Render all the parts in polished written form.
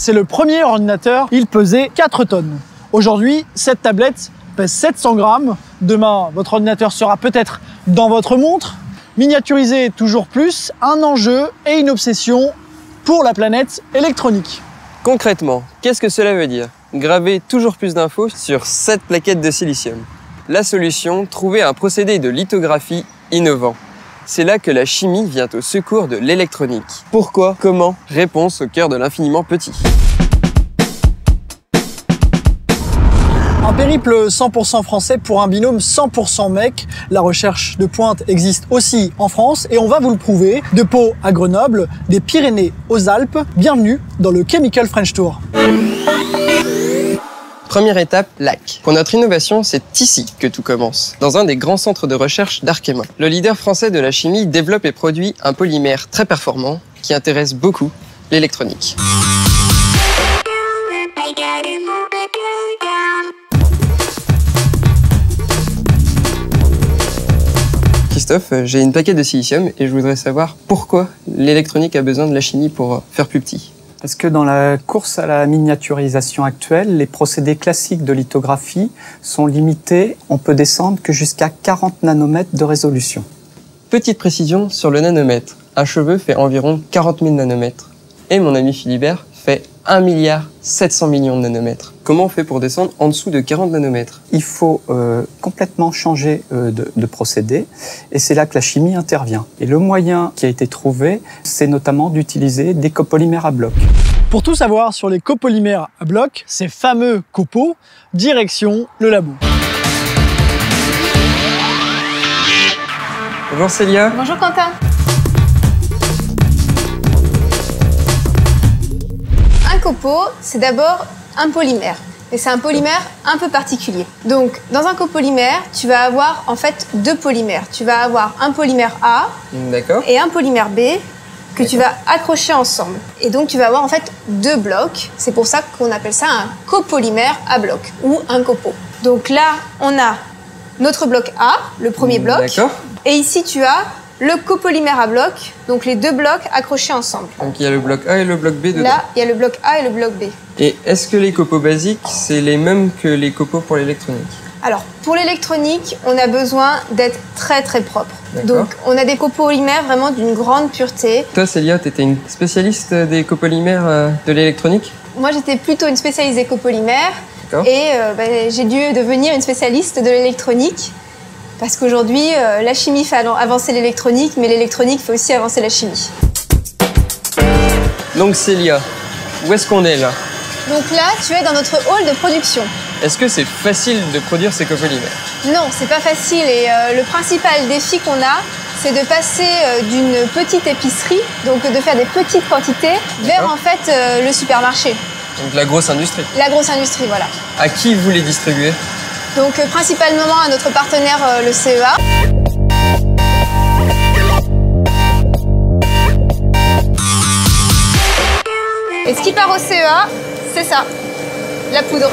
c'est le premier ordinateur, il pesait 4 tonnes. Aujourd'hui, cette tablette pèse 700 grammes. Demain, votre ordinateur sera peut-être dans votre montre. Miniaturiser toujours plus, un enjeu et une obsession pour la planète électronique. Concrètement, qu'est-ce que cela veut dire? Graver toujours plus d'infos sur cette plaquette de silicium. La solution, trouver un procédé de lithographie innovant. C'est là que la chimie vient au secours de l'électronique. Pourquoi? Comment? Réponse au cœur de l'infiniment petit. Un périple 100% français pour un binôme 100% mec. La recherche de pointe existe aussi en France et on va vous le prouver. De Pau à Grenoble, des Pyrénées aux Alpes, bienvenue dans le Chemical French Tour. Première étape, lac. Pour notre innovation, c'est ici que tout commence, dans un des grands centres de recherche d'Arkema. Le leader français de la chimie développe et produit un polymère très performant qui intéresse beaucoup l'électronique. Christophe, j'ai une plaquette de silicium et je voudrais savoir pourquoi l'électronique a besoin de la chimie pour faire plus petit. Parce que dans la course à la miniaturisation actuelle, les procédés classiques de lithographie sont limités. On peut descendre que jusqu'à 40 nanomètres de résolution. Petite précision sur le nanomètre. Un cheveu fait environ 40 000 nanomètres. Et mon ami Philibert fait 1,7 milliard de nanomètres. Comment on fait pour descendre en dessous de 40 nanomètres? Il faut complètement changer de procédé et c'est là que la chimie intervient. Et le moyen qui a été trouvé, c'est notamment d'utiliser des copolymères à bloc. Pour tout savoir sur les copolymères à bloc, ces fameux copeaux, direction le labo. Bonjour Célia. Bonjour Quentin. Un copeau, c'est d'abord un polymère. Et c'est un polymère un peu particulier. Donc, dans un copolymère, tu vas avoir en fait deux polymères. Tu vas avoir un polymère A et un polymère B que tu vas accrocher ensemble. Et donc, tu vas avoir en fait deux blocs. C'est pour ça qu'on appelle ça un copolymère à bloc ou un copeau. Donc là, on a notre bloc A, le premier bloc. Et ici, tu as le copolymère à bloc, donc les deux blocs accrochés ensemble. Donc il y a le bloc A et le bloc B dedans. Là, il y a le bloc A et le bloc B. Et est-ce que les copeaux basiques, c'est les mêmes que les copeaux pour l'électronique? Alors, pour l'électronique, on a besoin d'être très très propre. Donc, on a des copolymères vraiment d'une grande pureté. Toi, Célia, tu étais une spécialiste des copolymères de l'électronique? Moi, j'étais plutôt une spécialiste des copolymères. Et j'ai dû devenir une spécialiste de l'électronique. Parce qu'aujourd'hui, la chimie fait avancer l'électronique, mais l'électronique fait aussi avancer la chimie. Donc Célia, où est-ce qu'on est là? Donc là, tu es dans notre hall de production. Est-ce que c'est facile de produire ces copolymères? Non, c'est pas facile. Et le principal défi qu'on a, c'est de passer d'une petite épicerie, donc de faire des petites quantités, vers en fait le supermarché. Donc la grosse industrie? La grosse industrie, voilà. À qui vous les distribuez? Donc principalement à notre partenaire le CEA. Et ce qui part au CEA, c'est ça, la poudre.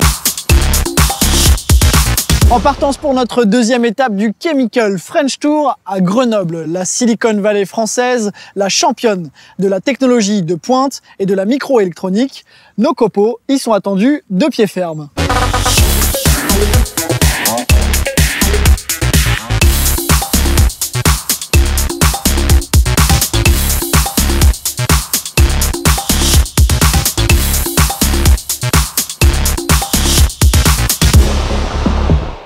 En partance pour notre deuxième étape du Chemical French Tour à Grenoble, la Silicon Valley française, la championne de la technologie de pointe et de la microélectronique, nos copeaux y sont attendus de pied ferme.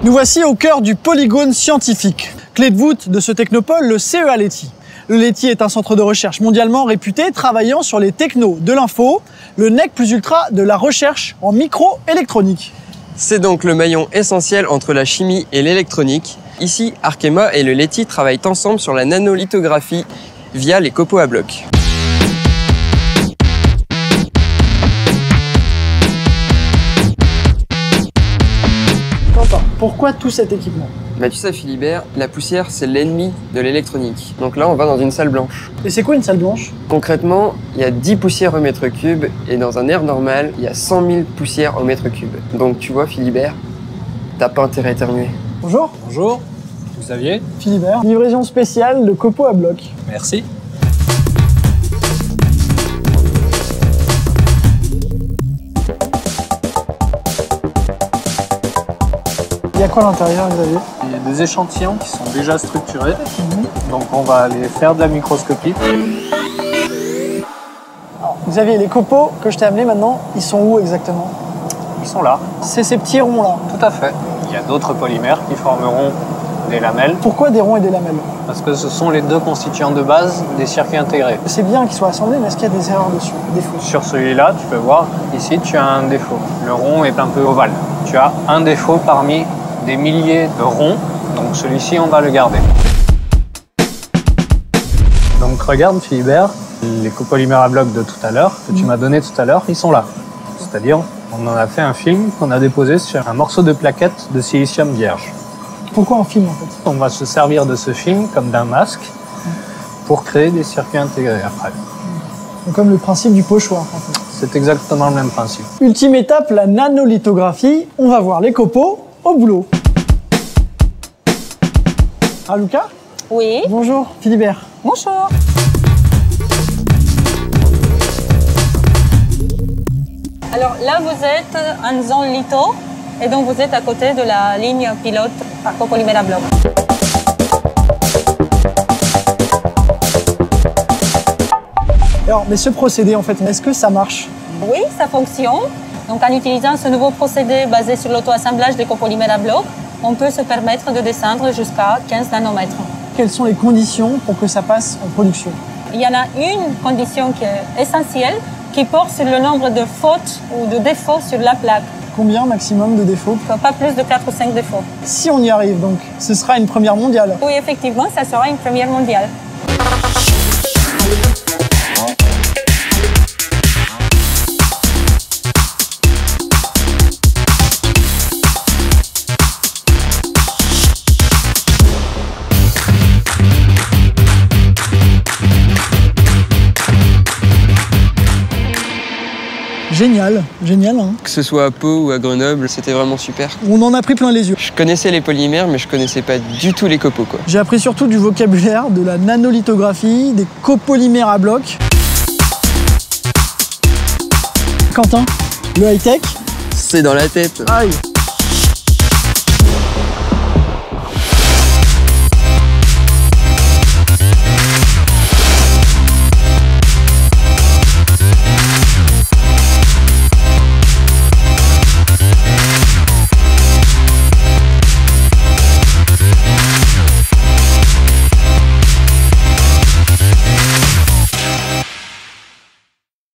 Nous voici au cœur du polygone scientifique. Clé de voûte de ce technopole, le CEA Leti. Le Leti est un centre de recherche mondialement réputé, travaillant sur les technos de l'info, le nec plus ultra de la recherche en microélectronique. C'est donc le maillon essentiel entre la chimie et l'électronique. Ici, Arkema et le Leti travaillent ensemble sur la nanolithographie via les copeaux à bloc. Pourquoi tout cet équipement? Bah tu sais Philibert, la poussière c'est l'ennemi de l'électronique. Donc là on va dans une salle blanche. Et c'est quoi une salle blanche? Concrètement, il y a 10 poussières au mètre cube et dans un air normal, il y a 100 000 poussières au mètre cube. Donc tu vois Philibert, t'as pas intérêt à éternuer. Bonjour. Bonjour, vous saviez? Philibert, livraison spéciale de copeaux à bloc. Merci. y a quoi à l'intérieur, Xavier? Il y a des échantillons qui sont déjà structurés. Donc on va aller faire de la microscopie. Alors, Xavier, les copeaux que je t'ai amenés maintenant, ils sont où exactement? Ils sont là. C'est ces petits ronds là. Tout à fait. Il y a d'autres polymères qui formeront des lamelles. Pourquoi des ronds et des lamelles? Parce que ce sont les deux constituants de base des circuits intégrés. C'est bien qu'ils soient assemblés, mais est-ce qu'il y a des erreurs dessus, des défauts? Sur celui-là, tu peux voir, ici tu as un défaut. Le rond est un peu ovale. Tu as un défaut parmi des milliers de ronds, donc celui-ci on va le garder. Donc regarde Philibert, les copolymères à bloc de tout à l'heure, que tu m'as donné tout à l'heure, ils sont là. C'est-à-dire, on en a fait un film qu'on a déposé sur un morceau de plaquette de silicium vierge. Pourquoi un film en fait? On va se servir de ce film comme d'un masque pour créer des circuits intégrés après. Donc, comme le principe du pochoir en fait. C'est exactement le même principe. Ultime étape, la nanolithographie. On va voir les copeaux au boulot. Raluca? Oui. Bonjour, Philibert. Bonjour. Alors là, vous êtes en zone litho et donc vous êtes à côté de la ligne pilote par copolymère à bloc. Alors, mais ce procédé en fait, est-ce que ça marche? Oui, ça fonctionne. Donc en utilisant ce nouveau procédé basé sur l'auto-assemblage des copolymères à bloc, on peut se permettre de descendre jusqu'à 15 nanomètres. Quelles sont les conditions pour que ça passe en production? Il y en a une condition qui est essentielle, qui porte sur le nombre de fautes ou de défauts sur la plaque. Combien maximum de défauts? Pas plus de 4 ou 5 défauts. Si on y arrive donc, ce sera une première mondiale. Oui, effectivement, ça sera une première mondiale. Génial, génial hein. Que ce soit à Pau ou à Grenoble, c'était vraiment super. On en a pris plein les yeux. Je connaissais les polymères, mais je connaissais pas du tout les copeaux, quoi. J'ai appris surtout du vocabulaire, de la nanolithographie, des copolymères à bloc. Quentin, le high-tech, C'est dans la tête. aïe.